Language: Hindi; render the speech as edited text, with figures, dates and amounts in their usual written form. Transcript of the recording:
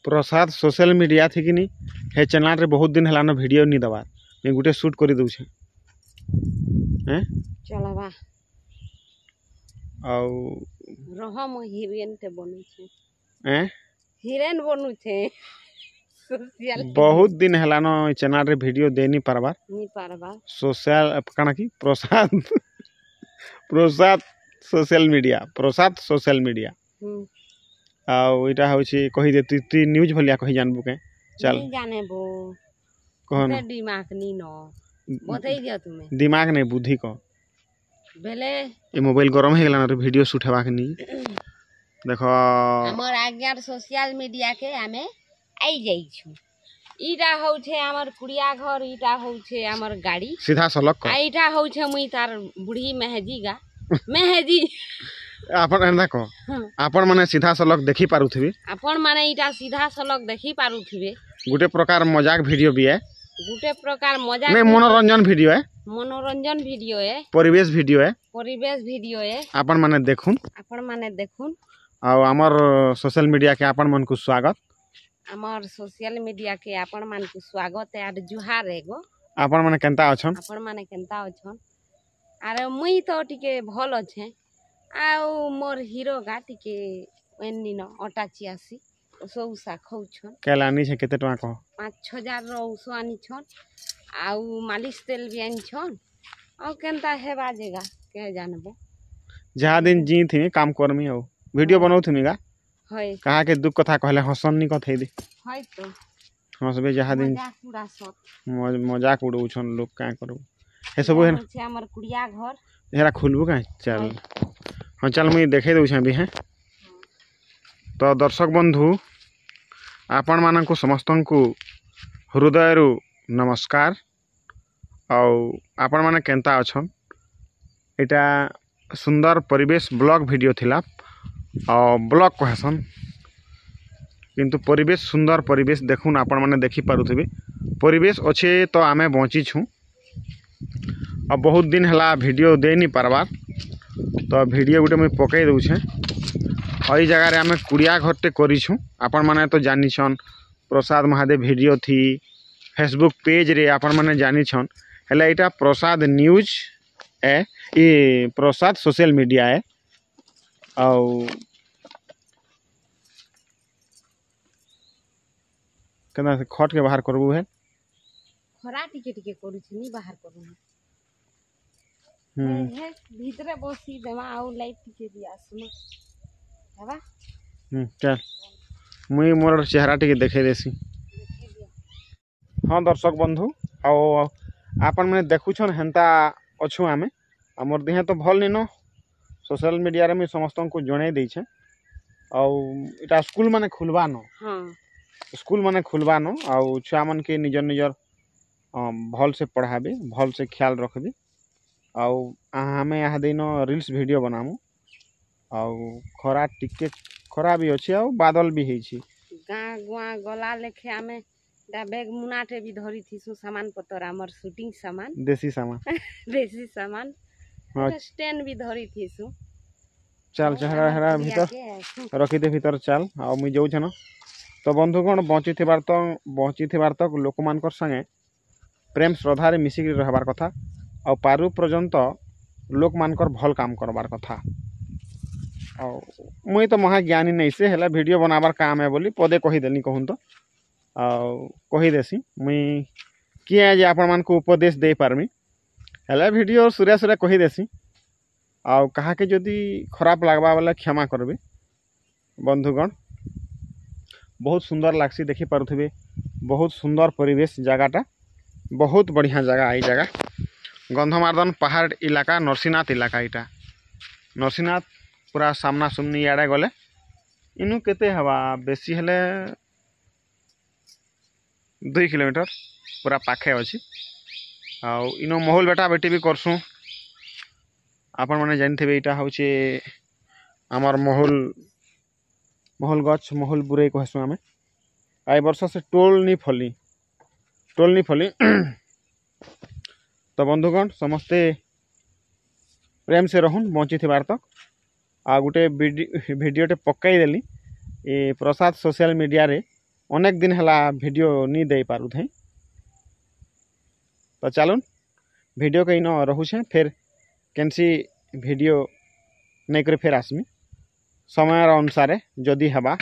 प्रसाद सोशल मीडिया थी कि नी हे चैनल रे बहुत दिन हलानो वीडियो नहीं दबार मैं गुटे शूट कर दउछे हैं चलबा आउ रह म हीरोइन ते बनू छे हैं हीरोइन बनू छे सोशल बहुत दिन हलानो चैनल रे वीडियो दे नहीं पारबार नहीं पारबा सोशल काना की प्रसाद प्रसाद सोशल मीडिया आउ इटा होछि कहि दे तू न्यूज भलिया कहि जानबू के चल नहीं जाने बो कहन ते दिमाग नी न बतई दियो तुम्हें दिमाग नहीं बुद्धि को बेले ये मोबाइल गरम हे गला रे वीडियो शूट हेबा के नी देखो हमर आज्ञार सोशल मीडिया के हमें आई जाई छु इटा हो छे हमर कुड़िया घर इटा हो छे हमर गाड़ी सीधा सलक आ इटा हो छे मुई तार बुढ़ी मेहजी गा मेहजी आपन एंदा को आपन माने सीधा सलक देखि पारुथबी अपन माने इटा सीधा सलक देखि पारुथिबे गुटे प्रकार मजाक वीडियो भी है गुटे प्रकार मजाक नहीं मनोरंजन वीडियो है परिवेश वीडियो है आपन माने देखुन आ हमर सोशल मीडिया के आपन मन को स्वागत हमर सोशल मीडिया के आपन मन को स्वागत है आर जुहार एगो आपन माने केनता अछन अरे मुई तो टिके भल अच्छे आउ मोर हीरो गा टिके एनी न 88 उसो खाउछन केलानी छे केते टका कह 5,000 रो उसो आनी छन आउ मालिश तेल भी आनी छन आउ केनता हेबा जेगा के जानबो जहा दिन जी थी काम करमी आउ वीडियो बनाउ थमी गा होय कहा के दुख कथा कहले हसन नी कथै दे होय तो हसबे जहा दिन मजाक पूरा सत मजाक उड़ौछन लोग का करू हे सब है छे हमर कुड़िया घर हेरा खुलबू का चल हां चल मुई देखे दउ छै भी हैं तो दर्शक बंधु आपण मानक समस्तन को हृदय नमस्कार आउ आपण माने केनता अछन एटा सुंदर परिवेश ब्लॉग वीडियो थिला और ब्लॉग कहसन किंतु परिवेश सुंदर परिवेश देखुन आपण माने देखि पारुथबे परिवेश अच्छे तो आमे बंची छु अब बहुत दिन हला वीडियो दे नहीं पारबार तो वीडियो गुटे मुई पकई दउ छे अई जगह रे आमे कुड़िया घरटे करी छु आपण माने तो जानि छन प्रसाद महादेव वीडियो थी फेसबुक पेज रे आपण माने जानि छन हला एटा प्रसाद न्यूज है ये प्रसाद सोशल मीडिया है आउ केना से खट के बाहर करबू है खरा टिके टिके करू छी नी बाहर करू हे भीतरे बसी देमा आउ लाइट टिके दिया सुनो हेबा चल मुई मोर चेहरा टिके देखे देसी हाँ दर्शक बंधु आओ आपन मैंने देखु छन हेंता अच्छु आमे हमर देह तो भल नहीं न सोशल मीडिया रे मैं समस्त को जणे दै छे आउ इटा स्कूल माने खुलबा न हां स्कूल माने खुलबा न आउ छुआ मन के निजर भल से पढ़ाबे भल से ख्याल रखबे आउ हमें यहाँ दिन रील्स वीडियो बनामु आउ खरा टिके खरा भी अछि आउ बादल भी है छी गाँ गुआ गला लेखे हमें बैग मुनाटे भी धरी थी सामान पतर हमर शूटिंग सामान देसी सामान स्टैंड भी धरी थी चल चेहरा हेरा भीतर रखी दे भीतर चल आ मुई जाउ छन तो बंधुगण बंची थिबार तक लोक मानकर संगे प्रेम श्रद्धा रे मिसिक रहबार कथा आ पारु पर्यंत लोक मानकर भल काम करबार कथा आ मुई तो महा ज्ञानी नहीं से हला वीडियो बनाबार काम है बोली पदे कहि देली कहूं तो आ कहि देसी मुई किया जे आपण मान को उपदेश दे पारमी हला वीडियो सूर्या कहि देसी आ कहा के जदि खराब लागबा वाला क्षमा करबे बंधुगण बहुत सुंदर लागसी देखि पारुथबे बहुत सुंदर परिवेश जगहटा बहुत बढ़िया जगह आई जगह गंधमार्दन पहाड़ इलाका नरसिंहनाथ इलाका इटा नरसिंहनाथ पूरा सामना सुमनी याडे गले इनु केते हवा बेसी हेले 2 किलोमीटर पूरा पाखे अछि आ इनो महल बेटा बेटी भी करसु आपण माने जानथिबे इटा होचे हमर महल गछ महल बुरे कहसु हमें आई वर्ष से टोल नहीं फली तो बंधुगण समस्ते प्रेम से रहून बंची थिबार तक आ गुटे वीडियो टे पकाई देली ए प्रसाद सोशल मीडिया रे अनेक दिन हला वीडियो नहीं दे पारू थे। तो चलून वीडियो के इन रोचे फिर कैंसी वीडियो नहीं कर फिर आसमी समय अनुसार जदि हवा